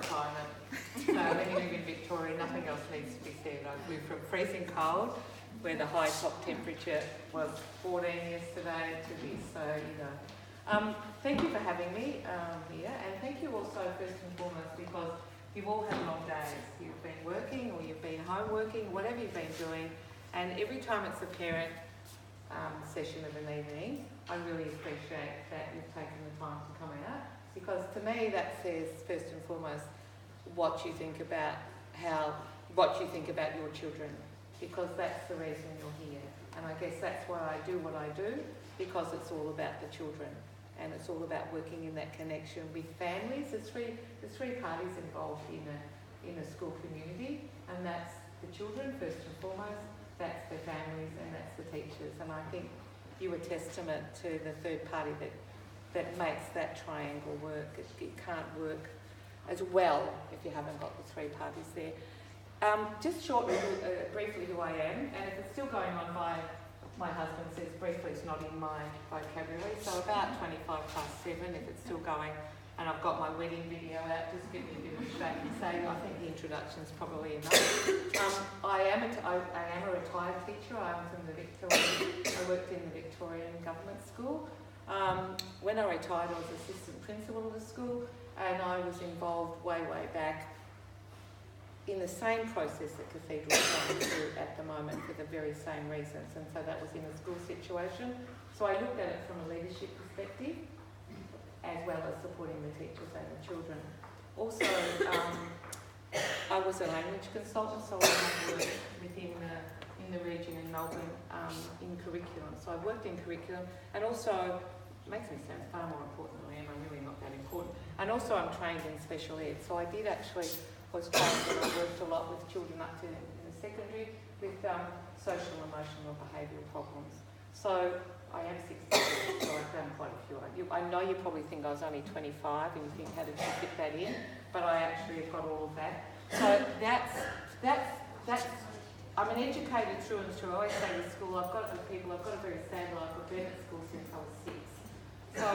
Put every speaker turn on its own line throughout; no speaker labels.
climate. So when you live in Victoria, nothing else needs to be said. I flew from freezing cold, where the high top temperature was 14 yesterday, to this. So, you know. Thank you for having me here, and thank you also first and foremost because you've all had long days. You've been working or you've been home working, whatever you've been doing, and every time it's a parent session of an evening, I really appreciate that you've taken the time to come out, because to me that says first and foremost what you think about your children, because that's the reason you're here. And I guess that's why I do what I do, because it's all about the children. And it's all about working in that connection with families. There's three parties involved in a school community, and that's the children first and foremost, that's the families, and that's the teachers. And I think you're a testament to the third party that makes that triangle work. It can't work as well if you haven't got the three parties there. Just shortly, briefly who I am, and if it's still going on my husband says briefly it's not in my vocabulary, so about 7:25 if it's still going, and I've got my wedding video out, just give me a bit of a shake and say I think the introduction's probably enough. I am a retired teacher. I worked in the Victorian Government School. When I retired I was assistant principal of the school, and I was involved way back in the same process that Cathedral is going through at the moment for the very same reasons, and so that was in a school situation. So I looked at it from a leadership perspective, as well as supporting the teachers and the children. Also, I was a language consultant, so I worked within in the region in Melbourne in curriculum. So I worked in curriculum, and also, it makes me sound far more important than I am, I'm really not that important. And also I'm trained in special ed, so I was trained and I worked a lot with children up to in the secondary with social, emotional and behavioural problems. So I am 60, so I've done quite a few. I know you probably think I was only 25 and you think how did you fit that in, but I actually have got all of that. So that's I'm an educator through and through. I always say to school, I've got a very sad life. I've been at school since I was 6. So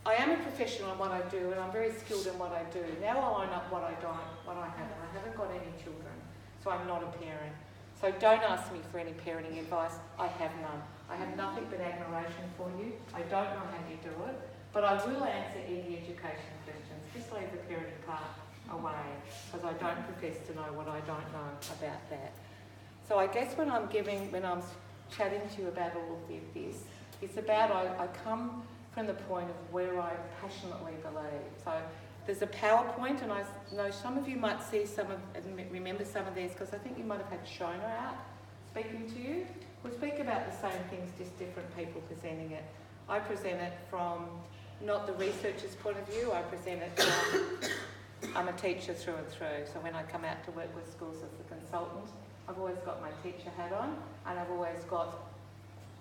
I am a professional in what I do, and I'm very skilled in what I do. Now I line up what I haven't got any children, so I'm not a parent. So don't ask me for any parenting advice. I have none. I have nothing but admiration for you. I don't know how you do it, but I will answer any education questions. Just leave the parenting part away, because I don't profess to know what I don't know about that. So I guess when I'm chatting to you about all of this, it's about I come from the point of where I passionately believe. So there's a PowerPoint, and I know some of you might remember some of these, because I think you might have had Shona out speaking to you. We'll speak about the same things, just different people presenting it. I present it from not the researcher's point of view, I present it from, I'm a teacher through and through, so when I come out to work with schools as a consultant, I've always got my teacher hat on, and I've always got,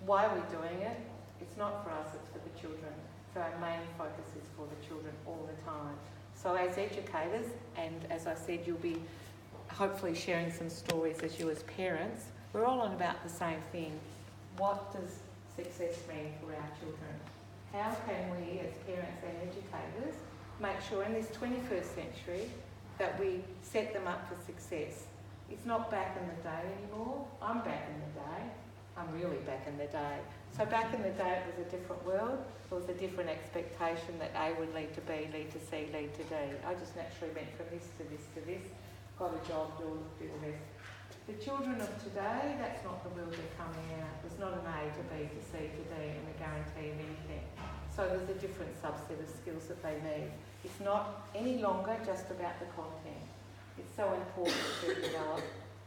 why are we doing it? It's not for us, it's for the children. So our main focus is for the children all the time. So as educators, and as I said, you'll be hopefully sharing some stories as you as parents, we're all on about the same thing. What does success mean for our children? How can we as parents and educators make sure in this 21st century that we set them up for success? It's not back in the day anymore. I'm back in the day. I'm really back in the day. So back in the day it was a different world. There was a different expectation that A would lead to B, lead to C, lead to D. I just naturally went from this to this to this, got a job, do the rest. The children of today, that's not the world they're coming out. There's not an A to B to C to D and a guarantee of anything. So there's a different subset of skills that they need. It's not any longer just about the content. It's so important to develop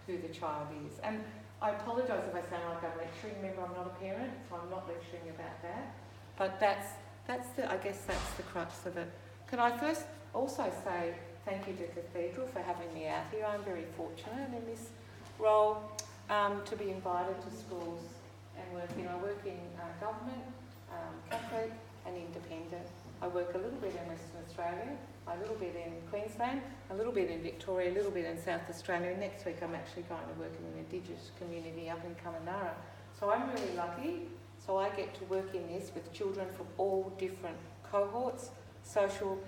who the child is. And I apologise if I sound like I'm lecturing. Remember, I'm not a parent, so I'm not lecturing about that. But I guess that's the crux of it. Can I first also say thank you to Cathedral for having me out here. I'm very fortunate in this role to be invited to schools and work in. I work in government, Catholic and independent. I work a little bit in Western Australia, a little bit in Queensland, a little bit in Victoria, a little bit in South Australia. And next week I'm actually going to work in an Indigenous community up in Kununurra. So I'm really lucky. So I get to work in this with children from all different cohorts, social,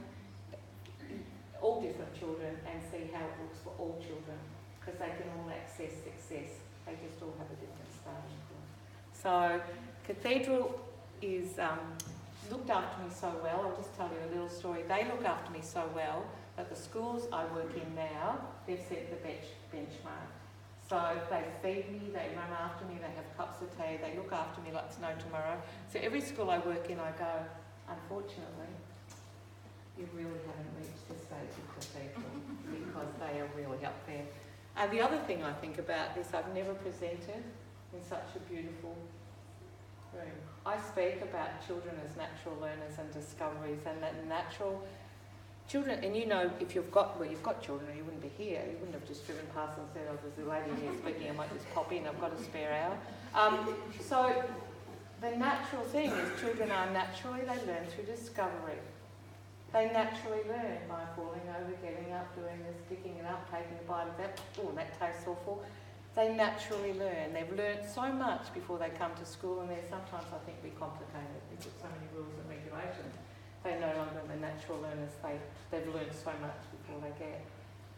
all different children, and see how it looks for all children, because they can all access success. They just all have a different starting point. So Cathedral is looked after me so well. I'll just tell you a little story. They look after me so well that the schools I work in now, they've set the benchmark. So they feed me, they run after me, they have cups of tea, they look after me like it's no tomorrow. So every school I work in, I go, unfortunately, you really haven't reached the stage of Cathedral, because they are really up there. And the other thing I think about this, I've never presented in such a beautiful room. I speak about children as natural learners and discoveries, and that natural children, and you know, if you've got children, or you wouldn't be here, you wouldn't have just driven past and said, oh, there's a lady here speaking, I might just pop in, I've got a spare hour. So the natural thing is children are naturally, they learn through discovery. They naturally learn by falling over, getting up, doing this, picking it up, taking a bite of that, oh, that tastes awful. They naturally learn. They've learned so much before they come to school, and they're sometimes, I think, we complicate it. We put so many rules and regulations. They're no longer the natural learners. They've learned so much before they get.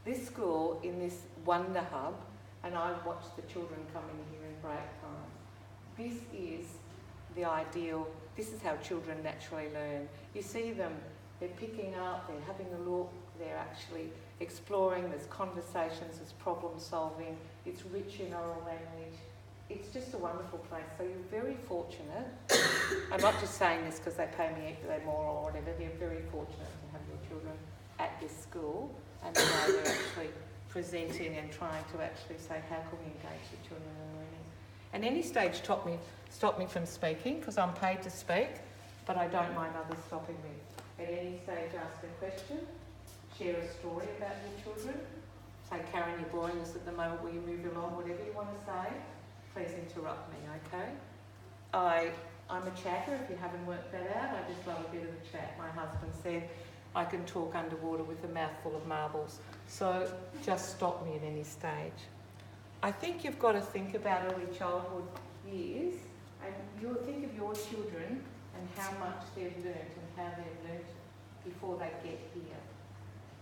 This school, in this Wonder Hub, and I watch the children come in here in break time, this is the ideal, this is how children naturally learn. You see them, they're picking up, they're having a look, they're actually exploring, there's conversations, there's problem solving, it's rich in oral language. It's just a wonderful place. So you're very fortunate. I'm not just saying this because they pay me more or whatever. They're very fortunate to have your children at this school, and now they're actually presenting and trying to actually say, how can we engage the children in learning? And any stage stop me from speaking, because I'm paid to speak, but I don't mind others stopping me. At any stage, ask a question, share a story about your children. Say, Karen, you're boring us at the moment, will you move along? Whatever you want to say, please interrupt me, okay? I'm a chatter, if you haven't worked that out. I just love a bit of a chat. My husband said I can talk underwater with a mouthful of marbles. So just stop me at any stage. I think you've got to think about early childhood years, and you'll think of your children and how much they've learnt and how they've learnt before they get here.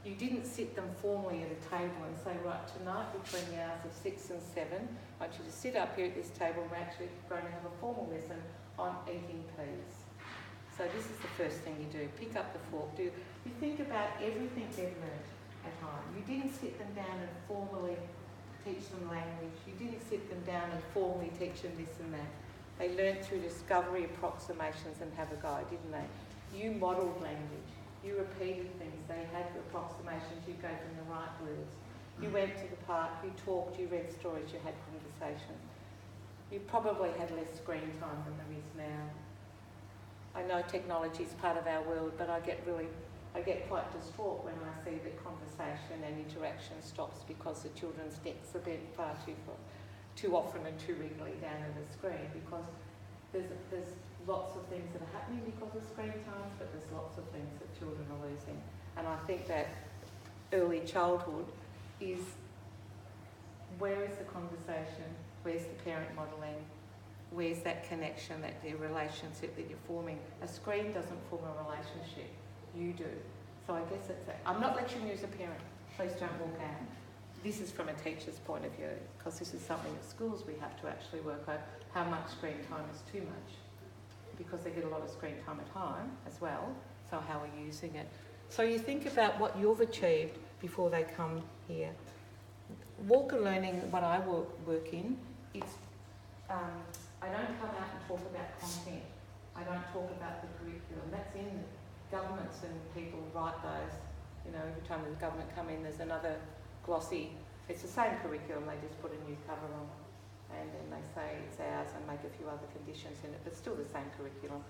You didn't sit them formally at a table and say, right, tonight between the hours of 6 and 7, I want you to sit up here at this table, and we're actually going to have a formal lesson on eating peas. So this is the first thing you do, pick up the fork. You think about everything they've learnt at home. You didn't sit them down and formally teach them language. You didn't sit them down and formally teach them this and that. They learnt through discovery, approximations, and have a go, didn't they? You modelled language. You repeated things. They had approximations. You gave them the right words. You went to the park. You talked. You read stories. You had conversations. You probably had less screen time than there is now. I know technology is part of our world, but I get quite distraught when I see that conversation and interaction stops because the children's necks are bent far too often and too regularly down at the screen, because there's lots of things that are happening because of screen time, but there's lots of things that children are losing. And I think that early childhood is, where is the conversation? Where's the parent modelling? Where's that connection, that the relationship that you're forming? A screen doesn't form a relationship. You do. So I guess it's I'm not lecturing you as a parent. Please don't walk out. This is from a teacher's point of view, because this is something at schools we have to actually work out how much screen time is too much, because they get a lot of screen time at home as well, so how we're using it. So you think about what you've achieved before they come here. Walker Learning, what I work in, it's, I don't come out and talk about content. I don't talk about the curriculum. That's in governments, and people write those. You know, every time the government come in, there's another glossy, it's the same curriculum, they just put a new cover on it, and then they say it's ours and make a few other conditions in it, but still the same curriculum.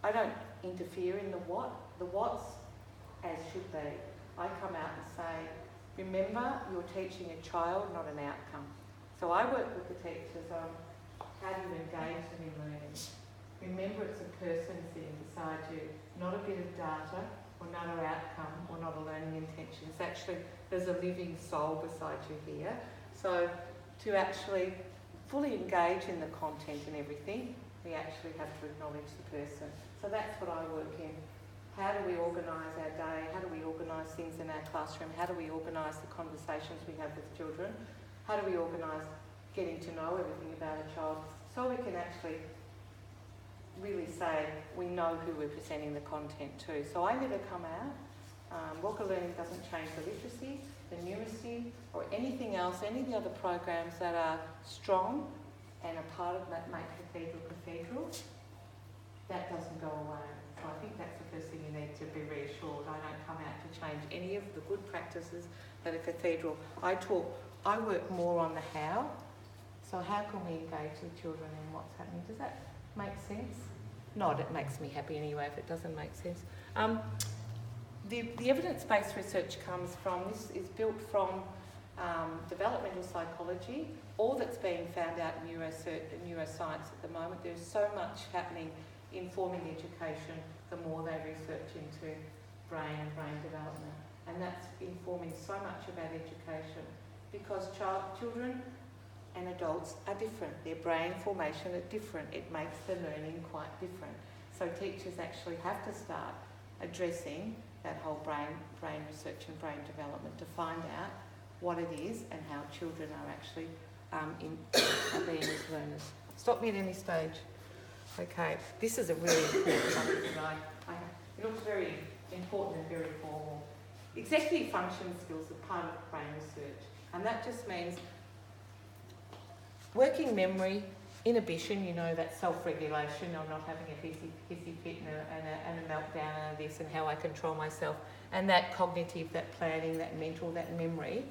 I don't interfere in the what's as should be. I come out and say, remember, you're teaching a child, not an outcome. So I work with the teachers on how do you engage them in learning. Remember, it's a person sitting beside you, not a bit of data or not an outcome or not a learning intention. It's actually, there's a living soul beside you here. So to actually fully engage in the content and everything, we actually have to acknowledge the person. So that's what I work in. How do we organise our day? How do we organise things in our classroom? How do we organise the conversations we have with children? How do we organise getting to know everything about a child so we can actually really say we know who we're presenting the content to. So I never come out. Walker Learning doesn't change the literacy, the numeracy, or anything else, any of the other programs that are strong and a part of that make cathedral. That doesn't go away. So I think that's the first thing you need to be reassured. I don't come out to change any of the good practices that a cathedral. I work more on the how. So how can we engage with children in what's happening? Does that make sense? Not, it makes me happy anyway if it doesn't make sense. The evidence-based research comes from, this is built from developmental psychology, all that's being found out in neuroscience at the moment. There's so much happening informing education the more they research into brain and brain development. And that's informing so much about education because children and adults are different. Their brain formation is different. It makes the learning quite different. So teachers actually have to start addressing that whole brain research and brain development to find out what it is and how children are actually being as learners. Stop me at any stage. Okay, this is a really important topic tonight. It looks very important and very formal. Executive function skills are part of brain research, and that just means working memory, inhibition, that self-regulation, I'm not having a hissy fit and a meltdown and this and how I control myself, and that cognitive, that planning, that mental, that memory.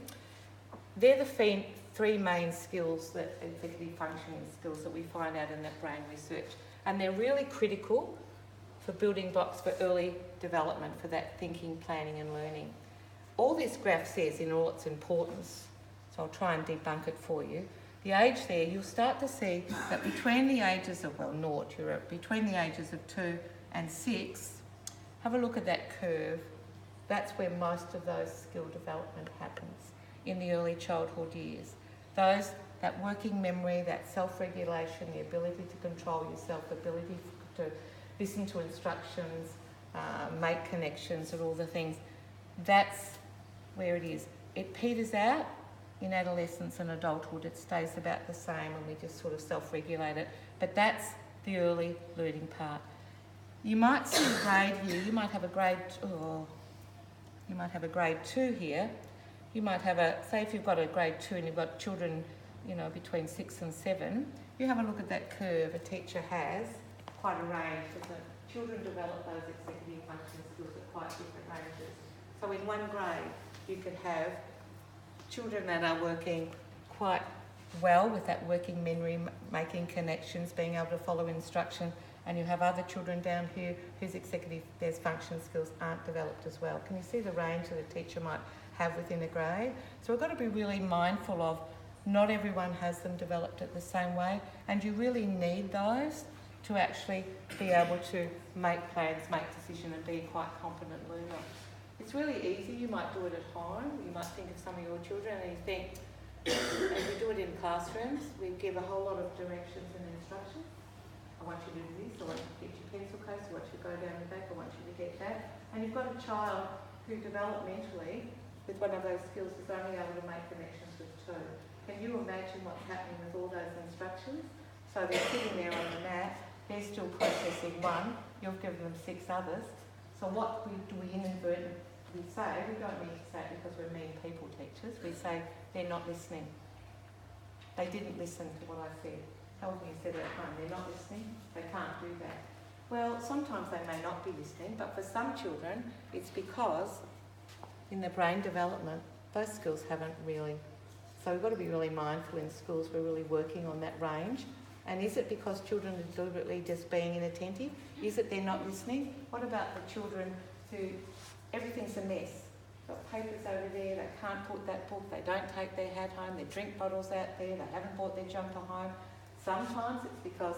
They're the three main skills, that executive functioning skills that we find out in that brain research. And they're really critical for building blocks for early development, for that thinking, planning and learning. All this graph says in all its importance, so I'll try and debunk it for you. The age there, you'll start to see that between the ages of, between the ages of 2 and 6, have a look at that curve. That's where most of those skill development happens, in the early childhood years. That working memory, that self-regulation, the ability to control yourself, the ability to listen to instructions, make connections and all the things, that's where it is. It peters out in adolescence and adulthood. It stays about the same and we just sort of self-regulate it. But that's the early learning part. You might see a grade here. You might have a grade 2 here. You might have say if you've got a grade 2 and you've got children, between 6 and 7, you have a look at that curve. A teacher has quite a range. Children develop those executive function skills at quite different ranges. So in one grade, you could have children that are working quite well with that working memory, making connections, being able to follow instruction, and you have other children down here whose their function skills aren't developed as well. Can you see the range that a teacher might have within a grade? So we've got to be really mindful of not everyone has them developed at the same way, and you really need those to actually be able to make plans, make decisions and be a quite competent learner. It's really easy. You might do it at home. You might think of some of your children and you think, and we do it in classrooms, we give a whole lot of directions and instructions. I want you to do this, I want you to get your pencil case, I want you to go down the back, I want you to get that. And you've got a child who developmentally, with one of those skills, is only able to make connections with 2. Can you imagine what's happening with all those instructions? So they're sitting there on the mat, they're still processing 1, you've given them 6 others. So what do we inadvertently say? We don't need to say it because we're mean people teachers. We say they're not listening. They didn't listen to what I said. Tell me you said it at home. They're not listening. They can't do that. Well, sometimes they may not be listening, but for some children, it's because in their brain development, those skills haven't really. So we've got to be really mindful in schools. We're really working on that range. And is it because children are deliberately just being inattentive? Is it they're not listening? What about the children who everything's a mess? Got papers over there, they can't put that book, they don't take their hat home, their drink bottles out there, they haven't brought their jumper home. Sometimes it's because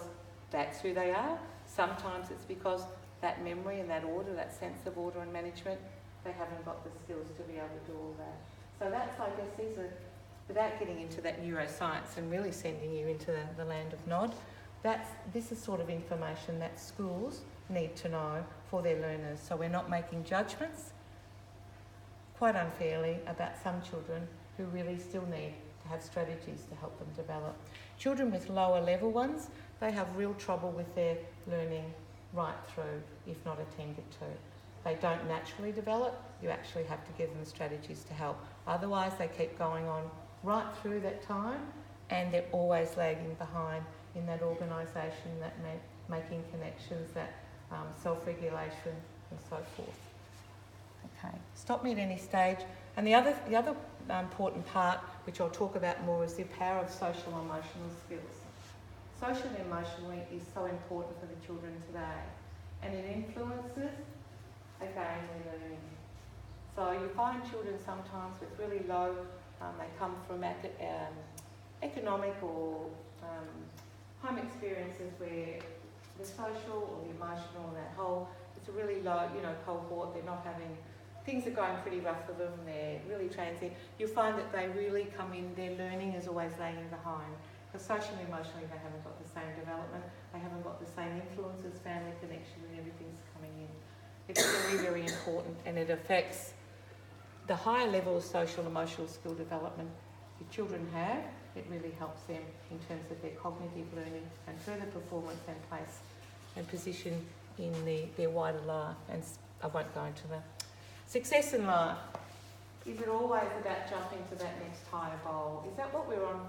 that's who they are. Sometimes it's because that memory and that order, that sense of order and management, they haven't got the skills to be able to do all that. So that's, I guess, these are, without getting into that neuroscience and really sending you into the land of nod, this is sort of information that schools need to know for their learners. So we're not making judgments quite unfairly about some children who really still need to have strategies to help them develop. Children with lower level ones, they have real trouble with their learning right through, if not attended to. They don't naturally develop, you actually have to give them strategies to help. Otherwise they keep going on right through that time and they're always lagging behind in that organisation, that making connections, that self-regulation and so forth. Okay, stop me at any stage. And the other important part, which I'll talk about more, is the power of social and emotional skills. Social and emotionally is so important for the children today, and it influences, again, their learning. So you find children sometimes with really low, they come from economic or home experiences where the social or the emotional and that whole, it's a really low, cohort, they're not having, things are going pretty rough for them, they're really transient. You find that they really come in, their learning is always lagging behind. Because socially and emotionally they haven't got the same development, they haven't got the same influences, family connection and everything's coming in. It's very, very important, and it affects the higher level of social and emotional skill development your children have. It really helps them in terms of their cognitive learning and further performance and place and position in their wider life. And I won't go into that. Success in life. Is it always about jumping to that next higher goal? Is that what we're on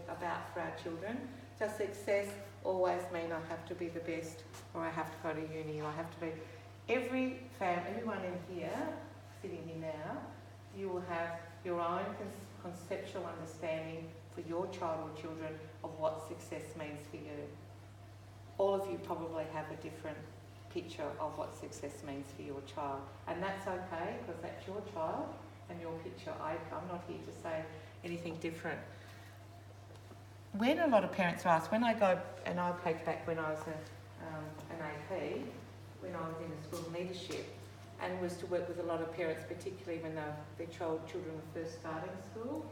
about for our children? Does success always mean I have to be the best, or I have to go to uni, or I have to be... Everyone in here, sitting here now, you will have your own conceptual understanding for your child or children of what success means for you. All of you probably have a different picture of what success means for your child, and that's okay, because that's your child and your picture. I'm not here to say anything different. When a lot of parents are asked, when I go, and I'll take back when I was an AP, when I was in the school of leadership, and was to work with a lot of parents, particularly when their children were first starting school,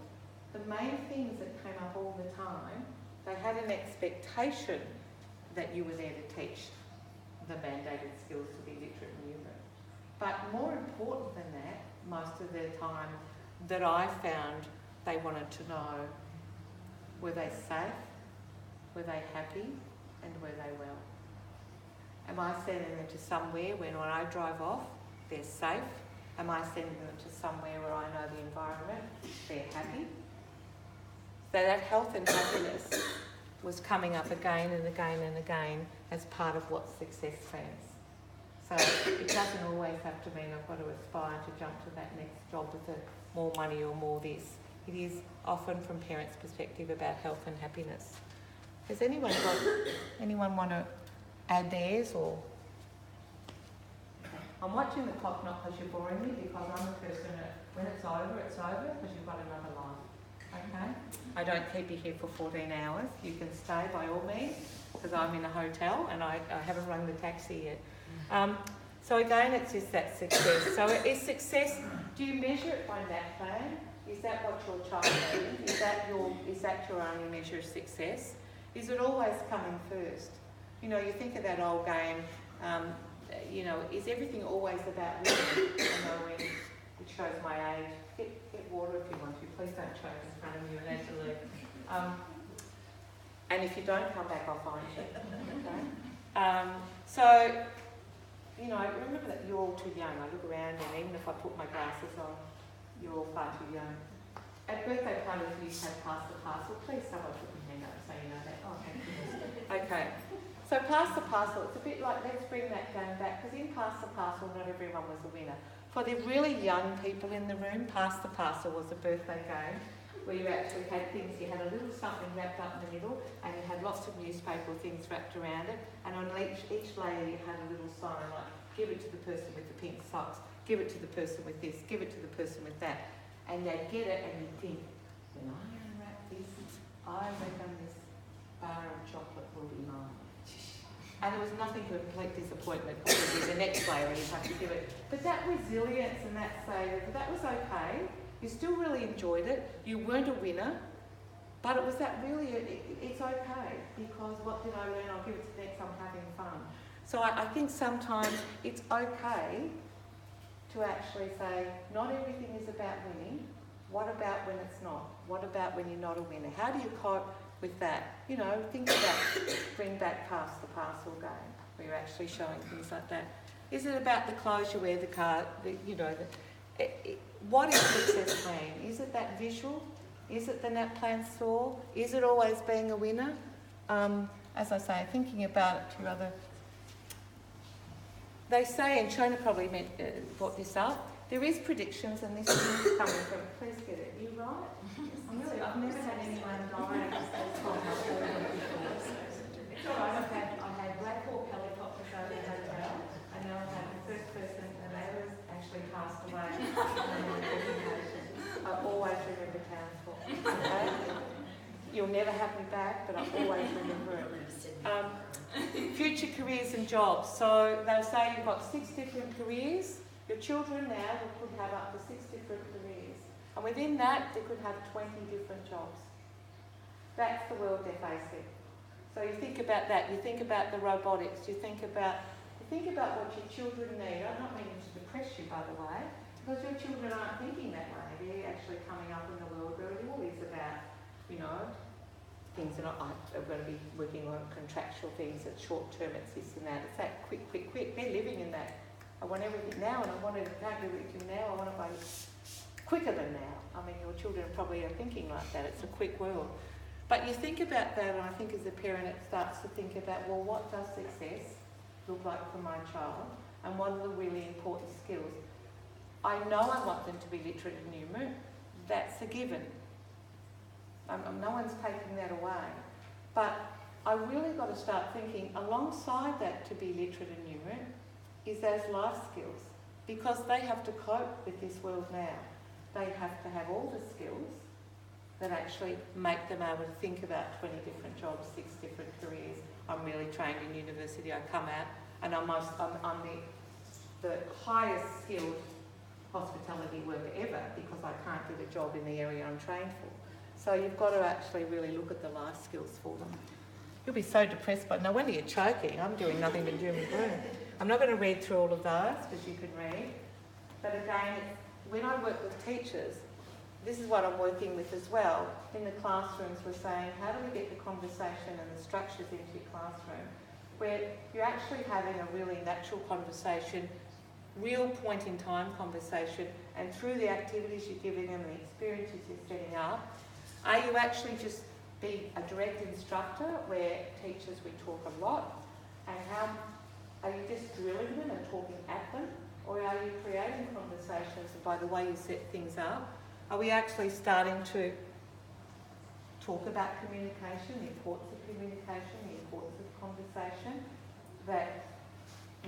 the main things that came up all the time, they had an expectation that you were there to teach the mandated skills to be literate and numerate. But more important than that, most of the time that I found, they wanted to know, were they safe, were they happy, and were they well? Am I sending them to somewhere when I drive off, they're safe? Am I sending them to somewhere where I know the environment, they're happy? So that health and happiness was coming up again and again and again as part of what success means. So it doesn't always have to mean I've got to aspire to jump to that next job with more money or more this. It is often from parents' perspective about health and happiness. Has anyone want to add theirs, or? I'm watching the clock not because you're boring me, because I'm the person that when it's over because you've got another life. Okay? I don't keep you here for 14 hours. You can stay by all means, because I'm in a hotel and I haven't rung the taxi yet. So again, it's just that success. So is success, do you measure it by that plan? Is that what your child needs? Is that your only measure of success? Is it always coming first? You think of that old game, is everything always about winning? It shows my age. Get water if you want to. Please don't choke in front of you and actually. And if you don't come back, I'll find you. Okay? So, remember that you're all too young. I look around and even if I put my glasses on, you're all far too young. At birthday parties, we used to have pass the parcel. Please, someone put your hand up so you know that. Oh, thank goodness. Okay. So pass the parcel, it's a bit like, let's bring that game back, because in pass the parcel, not everyone was a winner. For the really young people in the room, pass the parcel was a birthday game where you actually had things, you had a little something wrapped up in the middle, and you had lots of newspaper things wrapped around it, and on each layer you had a little sign like, give it to the person with the pink socks, give it to the person with this, give it to the person with that. And they'd get it and you'd think, when I unwrap this, I reckon this bar of chocolate will be mine. And there was nothing but complete disappointment because the next layer and you'd have to give it. But that resilience and that savor, that was okay. You still really enjoyed it. You weren't a winner, but it was that really, it's okay, because what did I learn? I'll give it to the next, I'm having fun. So I think sometimes it's okay to actually say, not everything is about winning. What about when it's not? What about when you're not a winner? How do you cope with that? You know, think about bring back past the parcel game, where you're actually showing things like that. Is it about the clothes you wear, the car, what is success plan? Is it that visual? Is it the NAP plan store? Is it always being a winner? As I say, thinking about it to other... They say, and Shona probably brought this up, there is predictions, and this is coming from... Please get it. You right? I've never had anyone die. It's all right. I've had Black Hawk helicopters over the hotel, and now I've had the first person that ever actually passed away. I always remember Townsville. Okay? You'll never have me back, but I always remember it. Future careers and jobs. So they'll say you've got 6 different careers. Your children now could have up to 6 different careers. And within that, they could have 20 different jobs. That's the world they're facing. So you think about that. You think about the robotics. You think about what your children need. I'm not meaning to depress you, by the way, because your children aren't thinking that way. They're actually coming up in the world where it all is about, things that are going to be working on contractual things, it's short term, it's this and that, it's that quick. They're living in that. I want everything now, and I want it everything now, I want it quicker than now. I mean, your children probably are thinking like that, it's a quick world. But you think about that, and I think as a parent it starts to think about, well, what does success look like for my child, and what are the really important skills? I know I want them to be literate and numerate, that's a given. No one's taking that away. But I really got to start thinking, alongside that to be literate and numerate, is those life skills. Because they have to cope with this world now. They have to have all the skills that actually make them able to think about 20 different jobs, 6 different careers. I'm really trained in university, I come out, and I'm the highest skilled hospitality worker ever, because I can't do the job in the area I'm trained for. So you've got to actually really look at the life skills for them. You'll be so depressed, but no wonder you're choking. I'm doing nothing but doom and gloom. I'm not going to read through all of those, because you can read. But again, when I work with teachers, this is what I'm working with as well. In the classrooms, we're saying, how do we get the conversation and the structures into your classroom, where you're actually having a really natural conversation, real point-in-time conversation, and through the activities you're giving them, the experiences you're setting up, are you actually just be a direct instructor where teachers, we talk a lot, and how are you just drilling them and talking at them, or are you creating conversations by the way you set things up? Are we actually starting to talk about communication, the importance of communication, the importance of conversation, that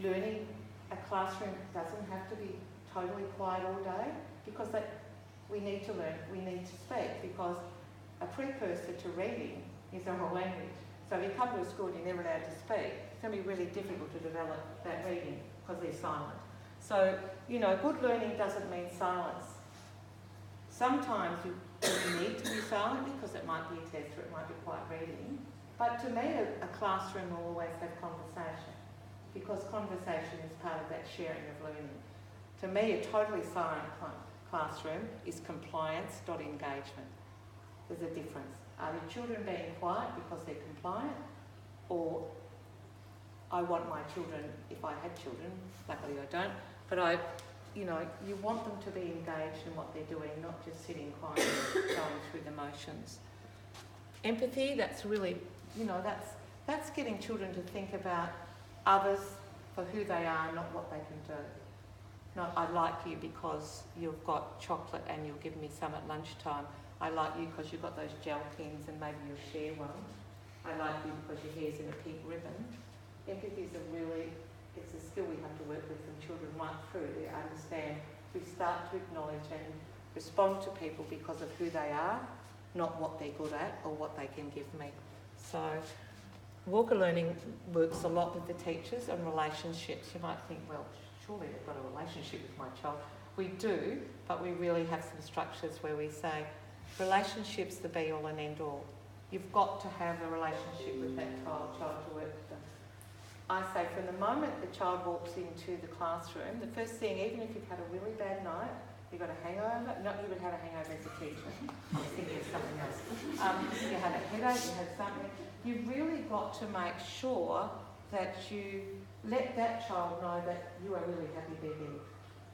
learning a classroom doesn't have to be totally quiet all day, because we need to learn, we need to speak, because a precursor to reading is oral language. So if you come to a school and you're never allowed to speak, it's going to be really difficult to develop that reading because they're silent. So, good learning doesn't mean silence. Sometimes you need to be silent because it might be a test or it might be quiet reading. But to me, a classroom will always have conversation, because conversation is part of that sharing of learning. To me, a totally silent classroom is compliance, not engagement. There's a difference. Are the children being quiet because they're compliant? Or I want my children, if I had children, luckily I don't, but you want them to be engaged in what they're doing, not just sitting quietly going through the motions. Empathy, that's really, that's getting children to think about others for who they are, not what they can do. Not, I like you because you've got chocolate and you'll give me some at lunchtime. I like you because you've got those gel pens and maybe you'll share one. I like you because your hair's in a pink ribbon. Empathy is it's a skill we have to work with from children right through. They understand, we start to acknowledge and respond to people because of who they are, not what they're good at or what they can give me. So Walker Learning works a lot with the teachers and relationships. You might think, well, surely they've got a relationship with my child. We do, but we really have some structures where we say, relationships the be all and end all. You've got to have a relationship with that child to work with them. I say from the moment the child walks into the classroom, the first thing, even if you've had a really bad night, you've got a hangover, not you would have a hangover as a teacher, I was thinking of something else. You had a headache, you had something, you've really got to make sure that you let that child know that you are really happy they're there.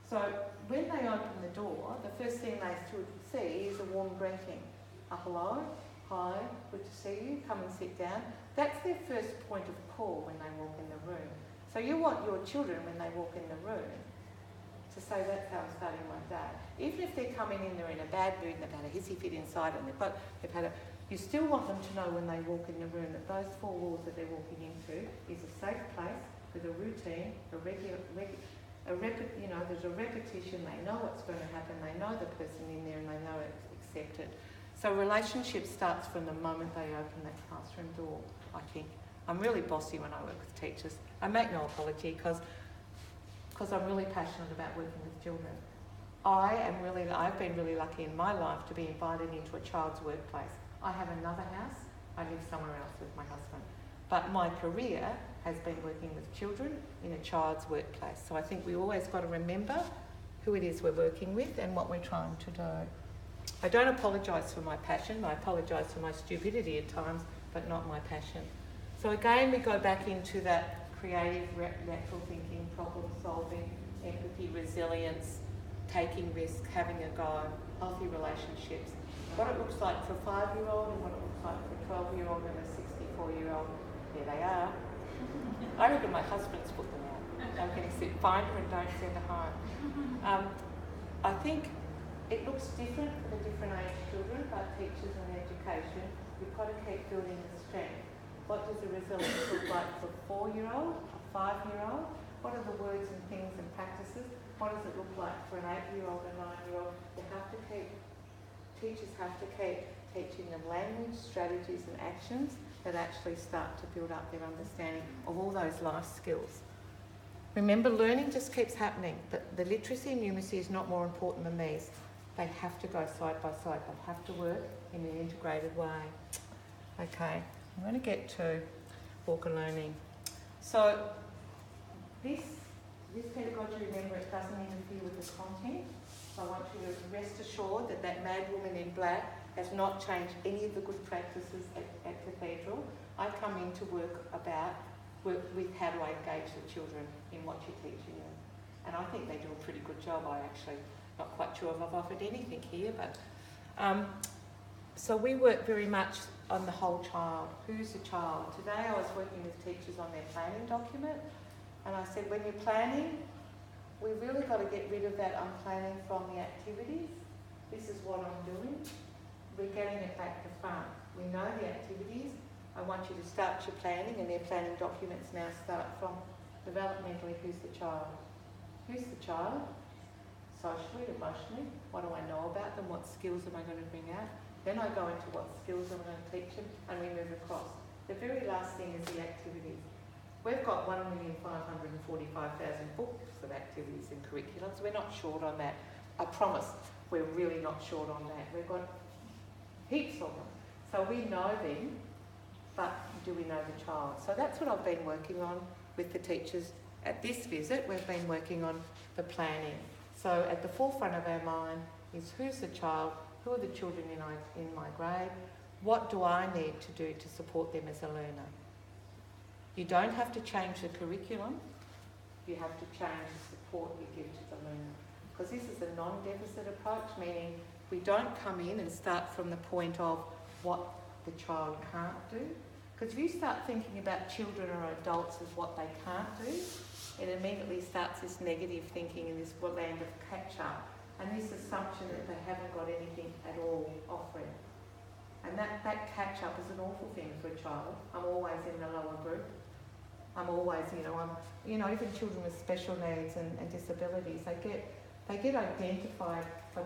So when they open the door, the first thing they should see is a warm greeting. A hello, hi, good to see you, come and sit down. That's their first point of call when they walk in the room. So you want your children, when they walk in the room, to say that's how I'm starting my day. Even if they're coming in, they're in a bad mood, they've had a hissy fit inside and you still want them to know when they walk in the room that those four walls that they're walking into is a safe place with a routine, there's a repetition, they know what's going to happen, they know the person in there and they know it's accepted. So relationship starts from the moment they open that classroom door, I think. I'm really bossy when I work with teachers. I make no apology because I'm really passionate about working with children. I've been really lucky in my life to be invited into a child's workplace. I have another house, I live somewhere else with my husband. But my career has been working with children in a child's workplace. So I think we always got to remember who it is we're working with and what we're trying to do. I don't apologise for my passion, I apologise for my stupidity at times, but not my passion. So again, we go back into that creative, natural thinking, problem solving, empathy, resilience, taking risks, having a go, healthy relationships. What it looks like for a 5-year-old and what it looks like for a 12-year-old and a 64-year-old, there they are. I reckon my husband's put them out. I'm going to say, find her and don't send her home. I think it looks different for the different age children, but teachers and education, we've got to keep building the strength. What does the resilience look like for a 4-year-old, a 5-year-old? What are the words and things and practices? What does it look like for an 8-year-old, a 9-year-old? Teachers have to keep teaching them language, strategies and actions that actually start to build up their understanding of all those life skills. Remember, learning just keeps happening, but the literacy and numeracy is not more important than these. They have to go side by side. They have to work in an integrated way. Okay, I'm going to get to Walker learning. So this pedagogy, remember, it doesn't interfere with the content. So I want you to rest assured that that mad woman in black has not changed any of the good practices at Cathedral. I come in to work with how do I engage the children in what you're teaching them. And I think they do a pretty good job. I actually not quite sure if I've offered anything here, but so we work very much on the whole child. Who's the child? Today I was working with teachers on their planning document, and I said, when you're planning, we really got to get rid of that I'm planning from the activities. This is what I'm doing. We're getting it back to front. We know the activities. I want you to start your planning, and their planning documents now start from developmentally, who's the child? Who's the child? Socially, emotionally, what do I know about them? What skills am I going to bring out? Then I go into what skills I'm going to teach them, and we move across. The very last thing is the activities. We've got 1,545,000 books of activities and curriculums. We're not short on that. I promise we're really not short on that. We've got heaps of them. So we know them, but do we know the child? So that's what I've been working on with the teachers. At this visit, we've been working on the planning. So at the forefront of our mind is who's the child, who are the children in my grade, what do I need to do to support them as a learner? You don't have to change the curriculum, you have to change the support you give to the learner. Because this is a non-deficit approach, meaning we don't come in and start from the point of what the child can't do. Because if you start thinking about children or adults as what they can't do, it immediately starts this negative thinking in this land of catch-up and this assumption that they haven't got anything at all offering. And that catch-up is an awful thing for a child. I'm always in the lower group. I'm always, even children with special needs and disabilities, they get identified by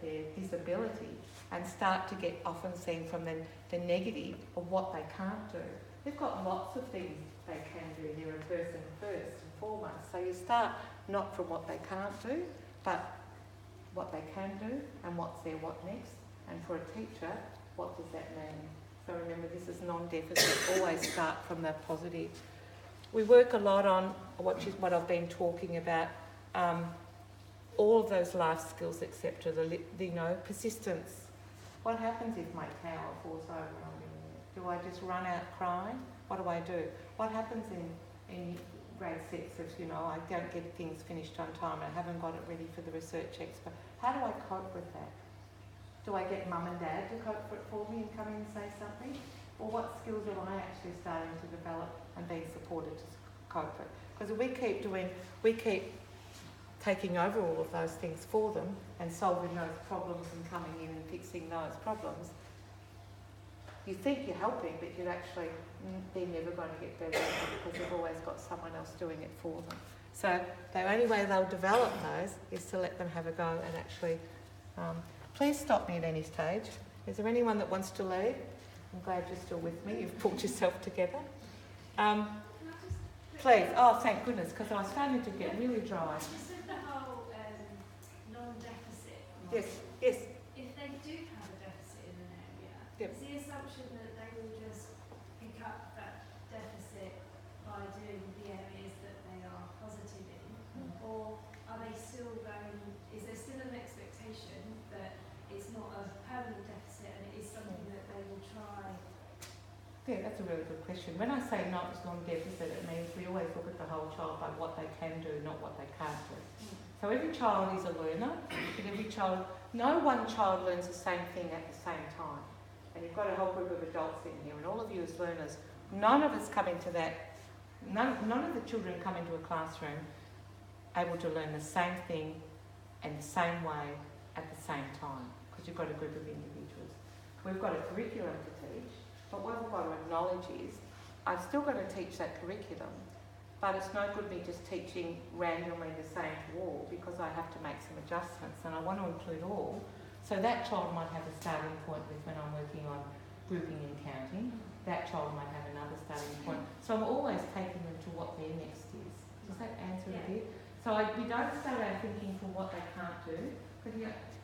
their disability and start to get often seen from the negative of what they can't do. They've got lots of things they can do. They're a person first and foremost. So you start not from what they can't do, but what they can do and what's their what next. And for a teacher, what does that mean? So remember, this is non-deficit. Always start from the positive. We work a lot on what I've been talking about, all of those life skills, etc. Persistence. What happens if my tower falls over and I'm in there? Do I just run out crying? What do I do? What happens in grade 6 if, I don't get things finished on time, I haven't got it ready for the research expo? How do I cope with that? Do I get mum and dad to cope for me and come in and say something? Or what skills am I actually starting to develop and being supported to cope with? Because if we keep taking over all of those things for them and solving those problems and coming in and fixing those problems, you think you're helping, but they're never going to get better because they've always got someone else doing it for them. So the only way they'll develop those is to let them have a go and actually... please stop me at any stage. Is there anyone that wants to lead? I'm glad you're still with me. You've pulled yourself together. Please. Oh, thank goodness, because I was starting to get really dry.
Just with the whole non-deficit.
Yes.
If they do have a deficit in an area,
Yep.
is the assumption that they will just pick up that deficit by doing the areas that they are positive in, or are they still going? Is there still an expectation that it's not a permanent deficit and it is something that they will try?
Yeah, that's a really good question. When I say not as non-deficit, it means we always look at the whole child by what they can do, not what they can't do. So every child is a learner, and no one child learns the same thing at the same time. And you've got a whole group of adults in here, and all of you as learners, none of us come into that, none of the children come into a classroom able to learn the same thing and the same way at the same time, because you've got a group of individuals. We've got a curriculum to teach, but what we've got to acknowledge is I've still got to teach that curriculum, but it's no good me just teaching randomly the same to all, because I have to make some adjustments, and I want to include all. So that child might have a starting point with when I'm working on grouping and counting. That child might have another starting point. So I'm always taking them to what their next is. Does that answer it a bit? So we don't start our thinking from what they can't do.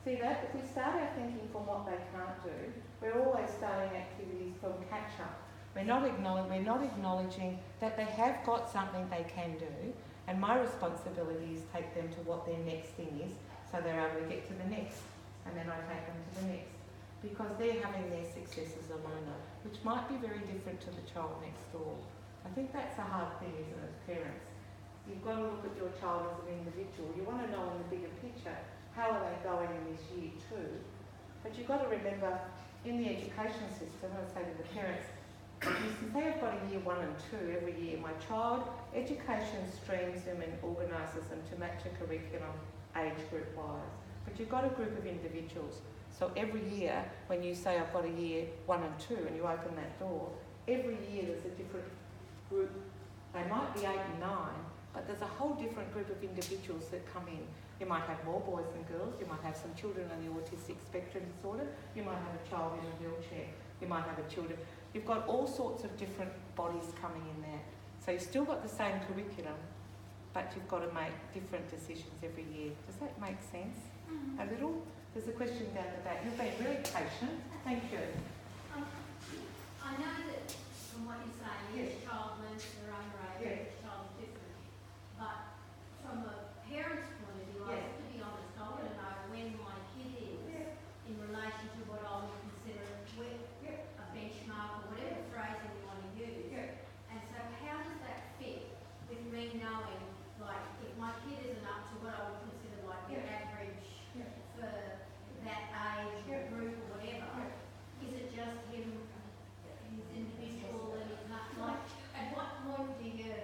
See that? If we start our thinking from what they can't do, we're always starting activities from catch-up. We're not acknowledging that they have got something they can do, and my responsibility is take them to what their next thing is, so they're able to get to the next, and then I take them to the next. Because they're having their success as a learner, which might be very different to the child next door. I think that's a hard thing, isn't it, as parents? You've got to look at your child as an individual. You want to know in the bigger picture, how are they going in this year too? But you've got to remember, in the education system, I say to the parents, since they have got a year 1 and 2 every year, my child, education streams them and organises them to match a curriculum age group wise. But you've got a group of individuals. So every year, when you say I've got a year 1 and 2 and you open that door, every year there's a different group. They might be 8 and 9, but there's a whole different group of individuals that come in. You might have more boys than girls, you might have some children on the autistic spectrum disorder, you might have a child in a wheelchair, you might have a children. You've got all sorts of different bodies coming in there. So you've still got the same curriculum, but you've got to make different decisions every year. Does that make sense? A little? There's a question down the back. You've been really patient. Thank you.
I know that from what you're saying, each child learns their own way, each child is different. But from a parent's point of view, I have to be honest, I want to know when my kid is in relation to what I would consider a benchmark or whatever phrasing you want to use. And so how does that fit with me knowing, like, if my kid isn't up to what I would consider like the average for that age or group or whatever, is it just him, his individual and his not, like, at what point do you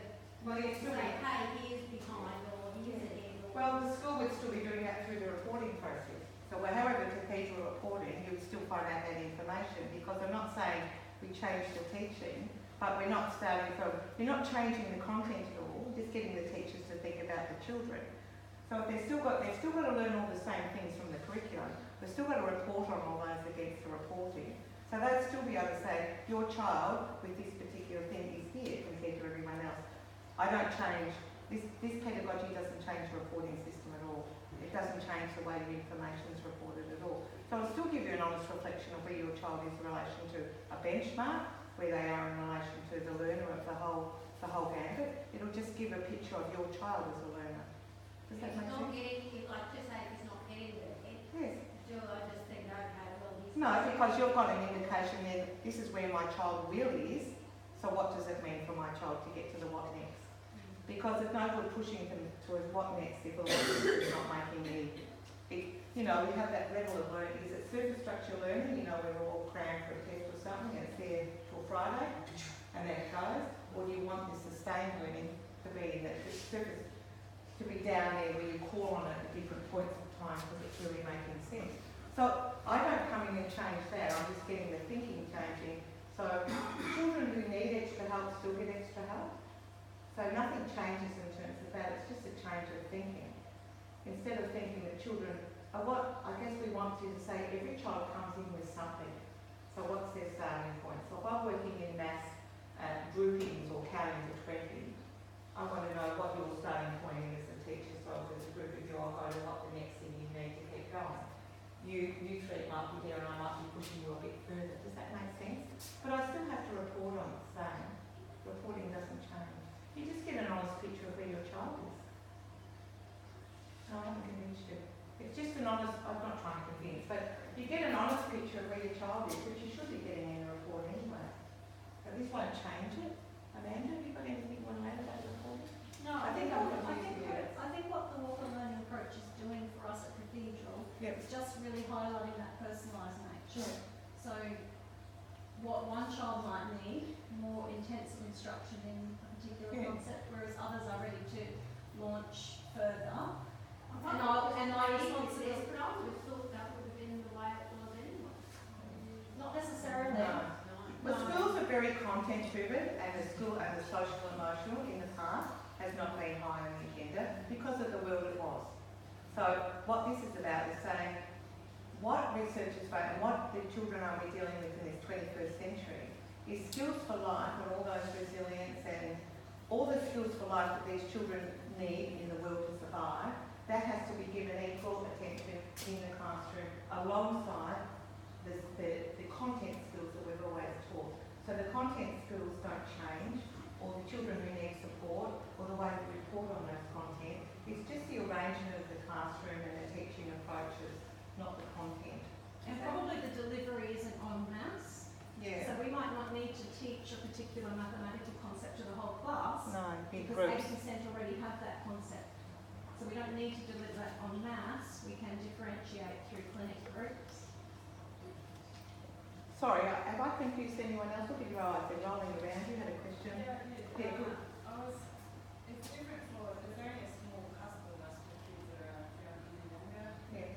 say, hey, he is behind or he is ahead?
Well, the school would still be doing that through the reporting process. So however the teacher were reporting, you would still find out that information, because I'm not saying we changed the teaching, but we're not starting from, you're not changing the content at all, just getting the teachers to think about the children. So if they've still got to learn all the same things from the curriculum, they've still got to report on all those against the reporting. So they'd still be able to say, your child with this particular thing is here compared to everyone else. I don't change, this pedagogy doesn't change the reporting system at all. It doesn't change the way the information is reported at all. So I'll still give you an honest reflection of where your child is in relation to a benchmark, where they are in relation to the learner of the whole
the whole gambit. It'll just give a picture of your child as a learner. Does that make sense?
Like to say if he's not getting there,
Yes.
do I just think, okay, well, he's...
No, because you've got an indication then, this is where my child really is, so what does it mean for my child to get to the what next? Because it's no good pushing them towards what next if the what next is not making me... You know, we have that level of learning. Is it superstructure learning? You know, we're all crammed for a test or something and it's there till Friday and then it goes? Or do you want this sustained learning to be in that surface, to be down there where you call on it at different points of time because it's really making sense? So I don't come in and change that, I'm just getting the thinking changing. So children who need extra help still get extra help. So nothing changes in terms of that, it's just a change of thinking. Instead of thinking that children are what, I guess we want to say every child comes in with something. So what's their starting point? So if I'm working in maths groupings or counting to 20, I want to know what your starting point is as a teacher. So if there's a group of you, I'll go to what the next thing you need to keep going. You three might be there and I might be pushing you a bit further. Does that make sense? But I still have to report on the same. Reporting doesn't change. You just get an honest picture of where your child is. No, I haven't convinced you. It's just an honest, I'm not trying to convince, but you get an honest picture of where your child is, which you should be getting in the report anyway. But this won't change it. Amanda, have you got anything you want to add about the report?
No, I think what the Walker Learning approach is doing for us at Cathedral is just really highlighting that personalised nature. So what one child might need, more intensive instruction in a particular concept, whereas others are ready to launch further. And our responsibility...
But I would have thought that would have been the way it was anyway.
Not necessarily.
No. The schools are very content driven and the school and the social emotional in the past has not been high on the agenda because of the world it was. So what this is about is saying what research is found and what the children are we dealing with in this 21st century is skills for life and all those resilience and all the skills for life that these children need in the world to survive. That has to be given equal attention in the classroom alongside the content skills that we've always taught. So the content skills don't change, or the children who need support, or the way we report on those content. It's just the arrangement of the classroom and the teaching approaches, not the content.
And probably the delivery isn't en masse.
Yeah.
So we might not need to teach a particular mathematical concept to the whole class.
No, big
because
groups.
80% already have that concept. So we don't need to deliver that en masse, we can differentiate through clinic groups.
Sorry, have I confused anyone else? Look at your eyes, they're rolling around. You had a question? Yeah, good.
It's different for, there's only a small cusp of us for kids that are around even younger.
Yeah.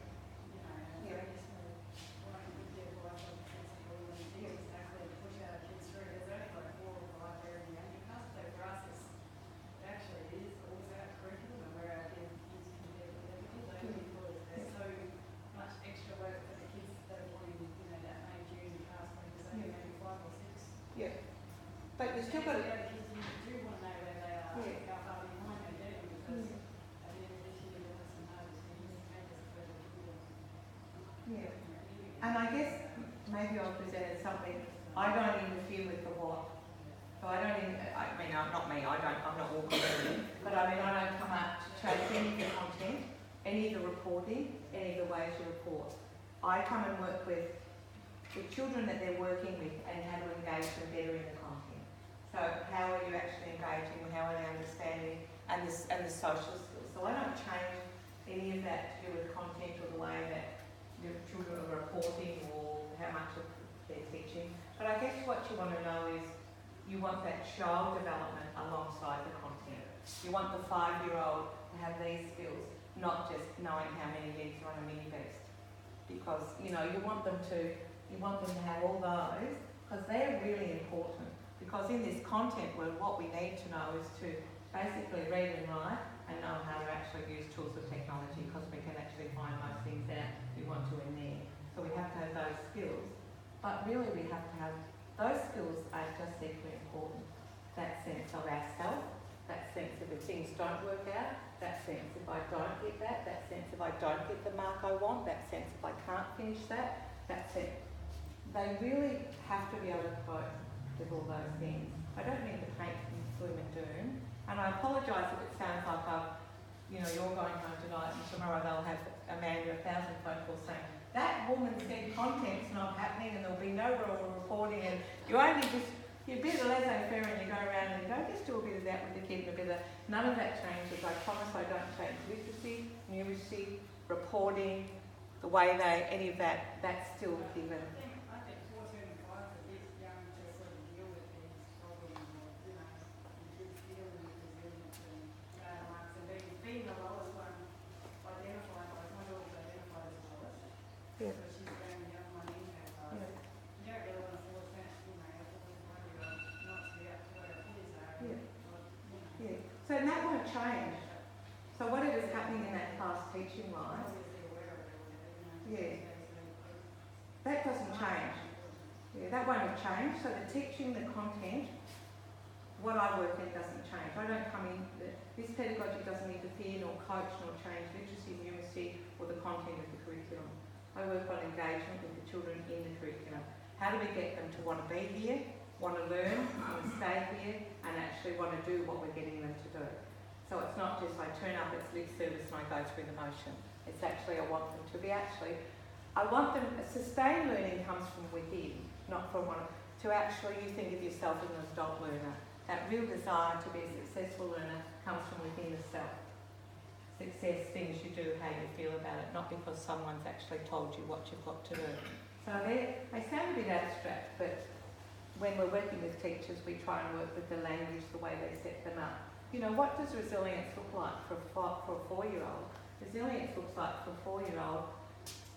You know, and it's very small. One big deal for us on the principle and things exactly to push our kids through. There's only like 4 or 5 there in the younger cusp. So for us, it actually is all about curriculum and where our kids compared with other kids. Only because there's so much extra work for the kids that are wanting, you know, that May, June cusp when there's only maybe 5 or 6.
Yeah. But you still got to...
The kids do want to know where they are, how far behind they're getting, because at the end of this year, there was some hardest things to make us further forward.
Yeah. And I guess maybe I'll present as something, I don't interfere with the what. So I don't, I mean, I'm not walking in, but I mean, I don't come out to change any of the content, any of the reporting, any of the ways you report. I come and work with the children that they're working with and how to engage them better in the content. So how are you actually engaging, how are they understanding, and the social skills. So I don't change any of that to do with content or the way that the children are reporting or how much of they're teaching. But I guess what you want to know is you want that child development alongside the content. You want the 5-year-old to have these skills, not just knowing how many legs are on a mini beast. Because, you know, you want them to have all those, because they're really important. Because in this content world, what we need to know is to basically read and write and know how to actually use tools of technology, because we can actually find most things that we want to in there. So we have to have those skills. But really we have to have, those skills are just equally important. That sense of ourself, that sense of if things don't work out, that sense if I don't get that sense if I don't get the mark I want, that sense if I can't finish that sense. They really have to be able to cope with all those things. I don't mean to paint gloom and doom. And I apologise if it sounds like you're going home tonight and tomorrow they'll have Amanda 1,000 phone calls saying, that woman said content's not happening and there'll be no real reporting, and you're a bit of laissez-faire and you go around and you go, just do a bit of that with the kid and a bit of, none of that changes. I promise I don't change literacy, numeracy, reporting, the way any of that, that's still given.
I think 14 and 5 are a bit young to sort of deal with these problems, or, kids dealing with resilience and bad marks, and being the lowest one identified, like my daughter's identified as the lowest.
Yeah.
So she's going the young one in her class.
Yeah.
You don't really want to force that, a 4-5-year-old not to be up to where her peers are.
Yeah.
Or,
Yeah. So that won't change. So whatever's happening in that class teaching-wise,
obviously aware of it,
yeah, that doesn't change. Yeah, that won't have changed. So the teaching, the content, what I work in doesn't change. I don't come in, this pedagogy doesn't interfere nor coach nor change literacy, numeracy or the content of the curriculum. I work on engagement with the children in the curriculum. How do we get them to want to be here, want to learn, want to stay here, and actually want to do what we're getting them to do? So it's not just I turn up, it's lip service and I go through the motion. It's actually I want them to be sustained learning comes from within, not from to actually you think of yourself as an adult learner. That real desire to be a successful learner comes from within the self. Success, things you do, how you feel about it, not because someone's actually told you what you've got to do. So they sound a bit abstract, but when we're working with teachers, we try and work with the language, the way they set them up. What does resilience look like for a 4-year-old? Resilience looks like for a 4-year-old,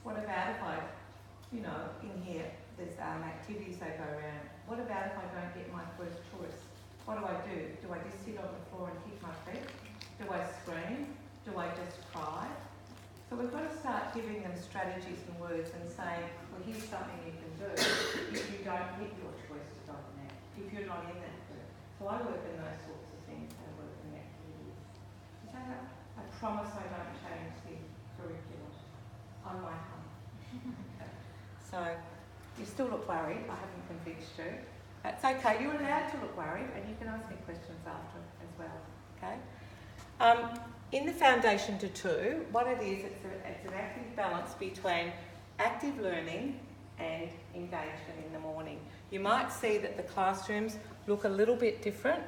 what about if in here, there's activities they go around. What about if I don't get my first choice? What do? Do I just sit on the floor and kick my feet? Do I scream? Do I just cry? So we've got to start giving them strategies and words and saying, well, here's something you can do if you don't hit your choices right now, if you're not in that group. So I work in those sorts of things, I work in activities. I promise I don't change the curriculum on my home. So you still look worried, I haven't convinced you. That's okay, you're allowed to look worried and you can ask me questions after as well, okay? In the Foundation to 2, what it is, it's an active balance between active learning and engagement in the morning. You might see that the classrooms look a little bit different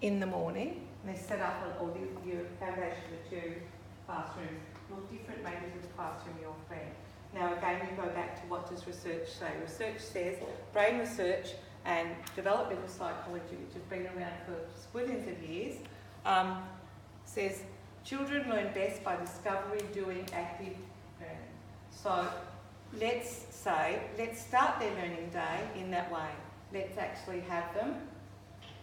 in the morning. They're set up, or your Foundation to 2 classrooms look different maybe to the classroom you're in. Now again, we go back to what does research say. Research says, brain research and developmental psychology, which has been around for billions of years, says children learn best by discovery, doing, active learning. So let's start their learning day in that way. Let's actually have them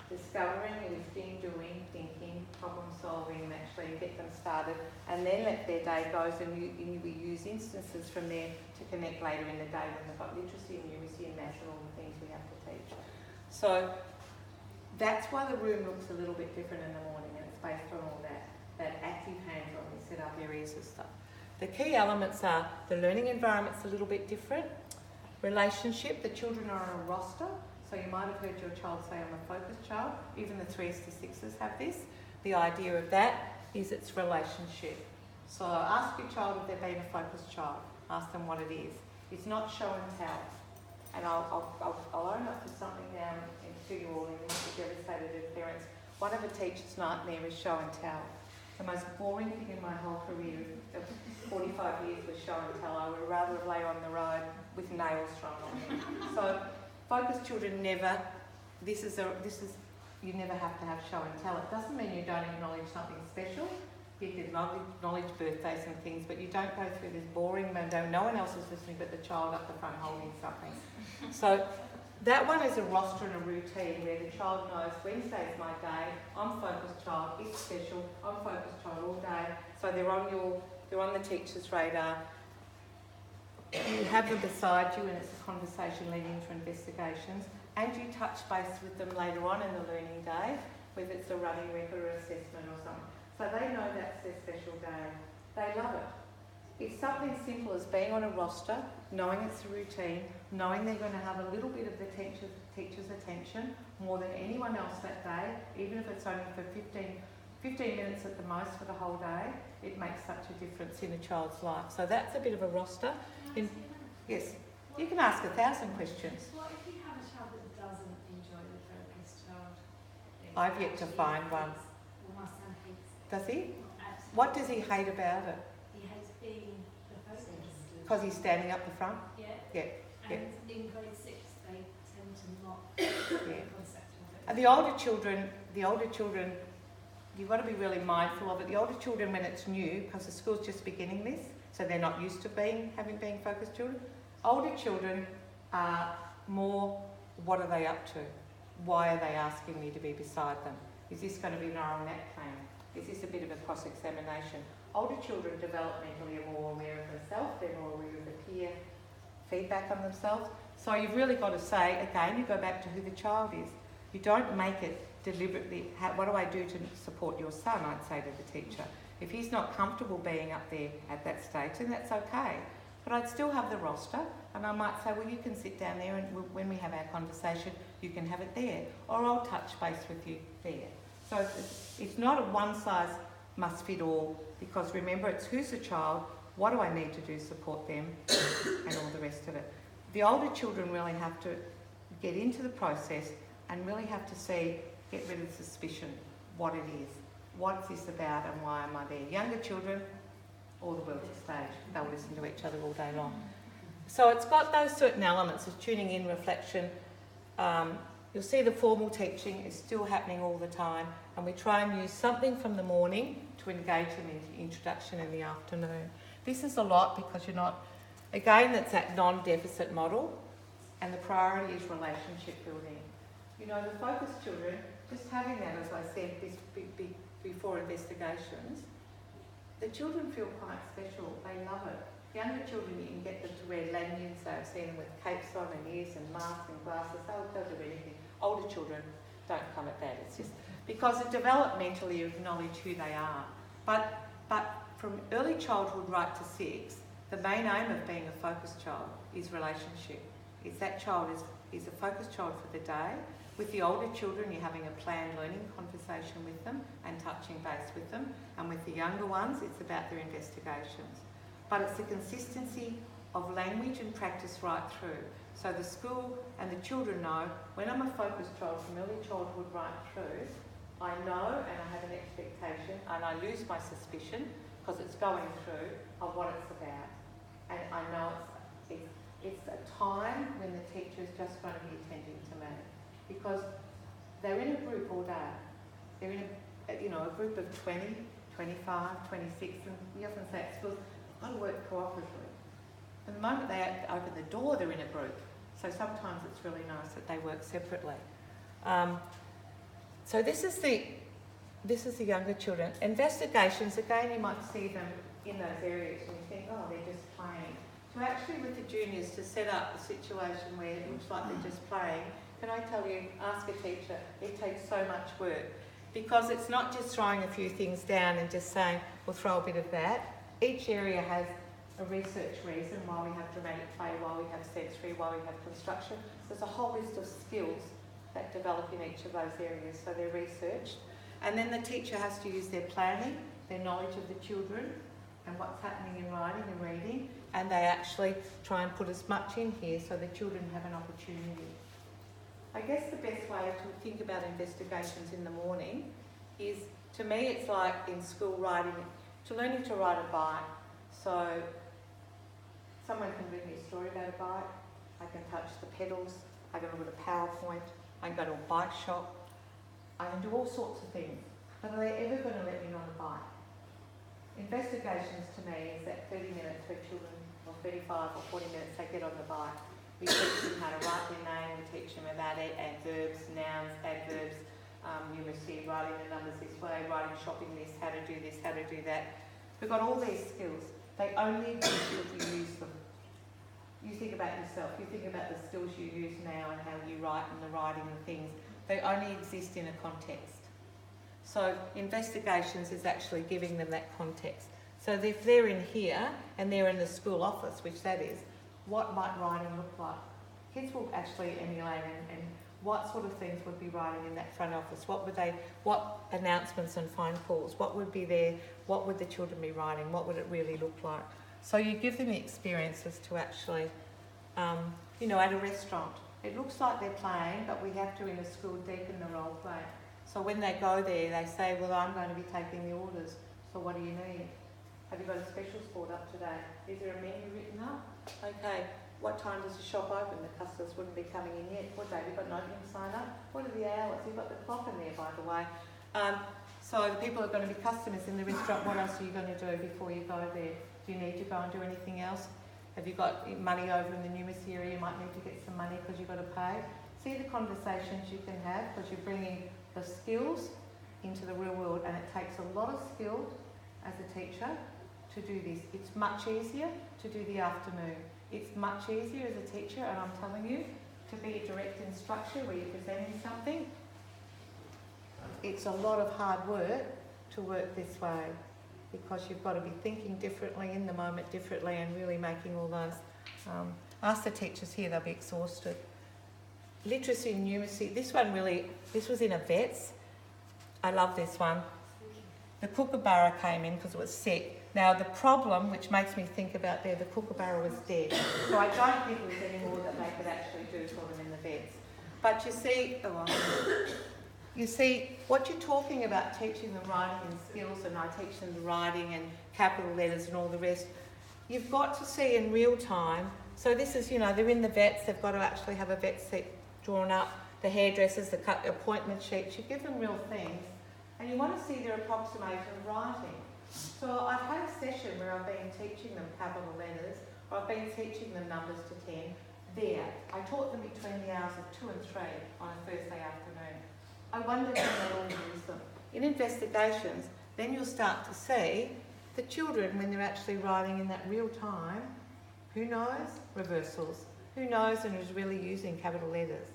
discovering, listening, doing, thinking, problem solving, and actually get them started, and then let their day go, and we use instances from there to connect later in the day when they've got literacy and numeracy and maths and all the things we have to teach. So that's why the room looks a little bit different in the morning, and it's based on all that active hands-on, we set up areas of stuff. The key elements are the learning environment's a little bit different. Relationship, the children are on a roster. So you might have heard your child say, I'm a focused child. Even the 3s to 6s have this. The idea of that is it's relationship. So ask your child if they've been a focused child. Ask them what it is. It's not show and tell. And I'll own up to something now and to you all, and you might be devastated as parents. One of the teachers' nightmare is show and tell. The most boring thing in my whole career of 45 years was show and tell. I would rather have lay on the road with nails thrown on me. So focused children never, you never have to have show and tell. It doesn't mean you don't acknowledge something special. You can acknowledge birthdays and things, but you don't go through this boring window. No one else is listening but the child up the front holding something. So that one is a roster and a routine where the child knows Wednesday's my day, I'm focused child, it's special, I'm focused child all day. So they're on the teacher's radar. You have them beside you and it's a conversation leading to investigations, and you touch base with them later on in the learning day, whether it's a running record or assessment or something. So they know that's their special day. They love it
It's something simple as being on a roster, knowing it's a routine, knowing they're going to have a little bit of the teacher's attention more than anyone else that day, even if it's only for 15 minutes at the most for the whole day. It makes such a difference in a child's life. So that's a bit of a roster. Yes, you can ask 1,000 questions.
Well, if you have a child that doesn't enjoy the focused child,
I've yet to find one.
Well, my son hates it.
Does he?
Absolutely.
What does he hate about it?
He hates being the focus.
Because he's standing up the front?
Yeah.
Yeah.
And in grade 6, they tend to not
Yeah.
concept of it.
And the older children, you've got to be really mindful of it. The older children, when it's new, because the school's just beginning this, so they're not used to being focused children. Older children are more, what are they up to? Why are they asking me to be beside them? Is this going to be an oral nap plan? Is this a bit of a cross-examination? Older children developmentally are more aware of themselves, they're more aware of the peer feedback on themselves. So you've really got to say, again, you go back to who the child is. You don't make it deliberately, what do I do to support your son, I'd say to the teacher. If he's not comfortable being up there at that stage, then that's okay. But I'd still have the roster, and I might say, well, you can sit down there, and when we have our conversation, you can have it there. Or I'll touch base with you there. So it's not a one size must fit all, because remember, it's who's the child, what do I need to do to support them, and all the rest of it. The older children really have to get into the process and really have to get rid of suspicion, what it is. What's this about and why am I there? Younger children, all the world's a stage. They'll listen to each other all day long. So it's got those certain elements of tuning in, reflection. You'll see the formal teaching is still happening all the time, and we try and use something from the morning to engage them in the introduction in the afternoon. This is a lot because you're not, again, that's that non-deficit model, and the priority is relationship building. You know, the focused children, just having that, as I said, this before investigations, the children feel quite special. They love it. Younger children, you can get them to wear lanyards. I've seen them with capes on and ears and masks and glasses. They'll do anything. Older children don't come at that. It's just because developmentally you acknowledge who they are. But from early childhood right to 6, the main aim of being a focused child is relationship. It's that child is a focused child for the day. With the older children, you're having a planned learning conversation with them and touching base with them. And with the younger ones, it's about their investigations. But it's the consistency of language and practice right through. So the school and the children know, when I'm a focused child from early childhood right through, I know and I have an expectation and I lose my suspicion because it's going through of what it's about. And I know it's a time when the teacher is just going to be attending to me. Because they're in a group all day. They're in a group of 20, 25, 26, and we often say at schools, I've got to work cooperatively. And the moment they open the door, they're in a group. So sometimes it's really nice that they work separately. So this is the younger children. Investigations, again, you might see them in those areas and you think, oh, they're just playing. So actually with the juniors, to set up a situation where it looks like they're just playing, can I tell you, ask a teacher, it takes so much work. Because it's not just throwing a few things down and just saying, we'll throw a bit of that. Each area has a research reason why we have dramatic play, why we have sensory, why we have construction. There's a whole list of skills that develop in each of those areas, so they're researched. And then the teacher has to use their planning, their knowledge of the children, and what's happening in writing and reading, and they actually try and put as much in here so the children have an opportunity. I guess the best way to think about investigations in the morning is, to me, it's like in school learning to ride a bike. So someone can bring me a story about a bike, I can touch the pedals, I can look at a PowerPoint, I can go to a bike shop, I can do all sorts of things. But are they ever going to let me on a bike? Investigations to me is that 30 minutes for children, or 35 or 40 minutes they get on the bike. We teach them how to write their name, we teach them about adverbs, nouns, adverbs, numeracy, writing the numbers this way, writing shopping lists, how to do this, how to do that. We've got all these skills. They only exist if you use them. You think about yourself, you think about the skills you use now and how you write and the writing and things. They only exist in a context. So investigations is actually giving them that context.
So if they're in here and they're in the school office, which that is, what might writing look like? Kids will actually emulate and what sort of things would be writing in that front office? What announcements and phone calls? What would be there? What would the children be writing? What would it really look like? So you give them the experiences to actually, you know, at a restaurant. It looks like they're playing, but we have to in a school deepen the role play. So when they go there, they say, well, I'm going to be taking the orders. So what do you need? Have you got a special sport up today? Is there a menu written up? Okay. What time does the shop open? The customers wouldn't be coming in yet. What day? Have you got an opening sign up? What are the hours? You've got the clock in there, by the way. So the people are going to be customers in the restaurant. What else are you going to do before you go there? Do you need to go and do anything else? Have you got money over in the numeracy area? You might need to get some money because you've got to pay. See the conversations you can have because you're bringing the skills into the real world, and it takes a lot of skill as a teacher to do this. It's much easier to do the afternoon. It's much easier as a teacher, and I'm telling you, to be a direct instructor where you're presenting something. It's a lot of hard work to work this way because you've got to be thinking differently, in the moment differently, and really making all those. Ask the teachers here, they'll be exhausted. Literacy and numeracy, this was in a vet's. I love this one. The kookaburra came in because it was sick. Now the problem, which makes me think about there, the kookaburra was dead. So I don't think there's any more that they could actually do for them in the vets. But you see, what you're talking about, teaching them writing and skills, and I teach them the writing and capital letters and all the rest, you've got to see in real time. So this is, you know, they're in the vets, they've got to actually have a vet seat drawn up, the hairdressers, the appointment sheets, you give them real things, and you want to see their approximation of writing. So I've had a session where I've been teaching them capital letters, or I've been teaching them numbers to 10. There, I taught them between the hours of 2 and 3 on a Thursday afternoon. I wonder if they'll all use them. In investigations, then you'll start to see the children, when they're actually writing in that real time, who knows? Reversals. Who knows and is really using capital letters?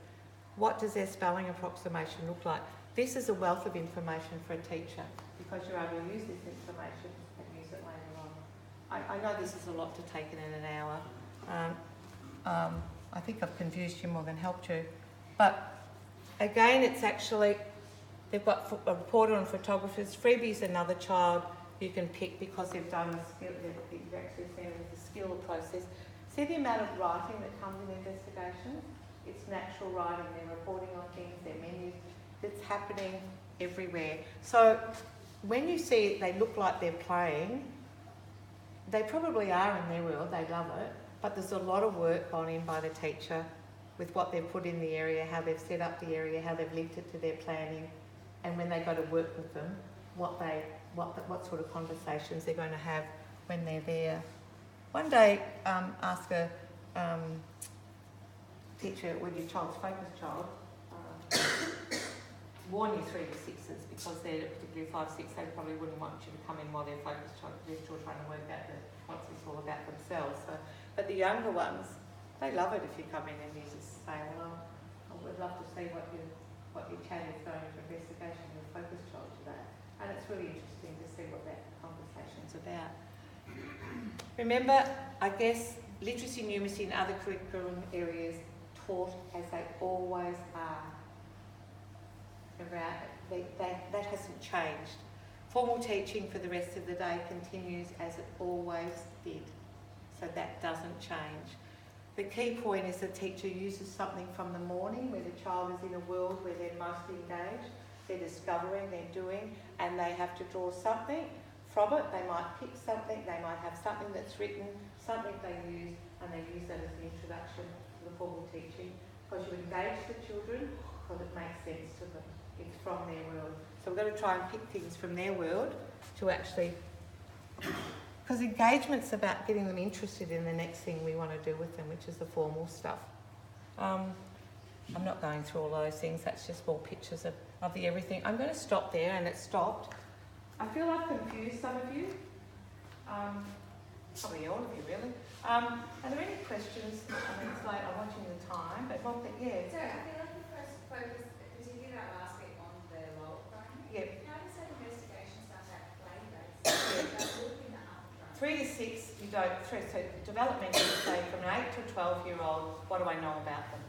What does their spelling approximation look like? This is a wealth of information for a teacher because you're able to use this information and use it later on. I know this is a lot to take in an hour. I think I've confused you more than helped you. But again, it's actually, they've got a reporter and photographers. Freebie's another child you can pick because they've done the skill, you've actually seen the skill process. See the amount of writing that comes in investigations? It's natural writing, they're reporting on things, their menus, it's happening everywhere. So when you see it, they look like they're playing, they probably are in their world, they love it, but there's a lot of work gone in by the teacher with what they've put in the area, how they've set up the area, how they've linked it to their planning, and when they go to work with them, what sort of conversations they're going to have when they're there. One day, ask a teacher with your child's focus child, warn your 3 to 6s because they're particularly 5, 6, they probably wouldn't want you to come in while they're focused child because they're still trying to work out what it's all about themselves. So, but the younger ones, they love it if you come in and you just say, well, I would love to see what your chat is going into investigation with focus child today. And it's really interesting to see what that conversation's about. Remember, I guess, literacy, numeracy and other curriculum areas taught as they always are. That hasn't changed. Formal teaching for the rest of the day continues as it always did. So that doesn't change. The key point is the teacher uses something from the morning where the child is in a world where they're most engaged, they're discovering, they're doing, and they have to draw something from it. They might pick something, they might have something that's written, something they use, and they use that as an introduction to the formal teaching because you engage the children because it makes sense to them. It's from their world. So we've got to try and pick things from their world to actually, because engagement's about getting them interested in the next thing we want to do with them, which is the formal stuff. I'm not going through all those things, that's just more pictures of the everything. I'm going to stop there, and it's stopped. I feel I've confused some of you. Probably all of you, really. Are there any questions? I mean, it's late, I'm watching the time, but not that, yeah.
So I feel like you first focused particularly that last bit on the role playing.
Yeah.
How does that investigation stuff that play based? Like looking at other
you don't, so developmentally, say from an 8 to 12-year-old, what do I know about them?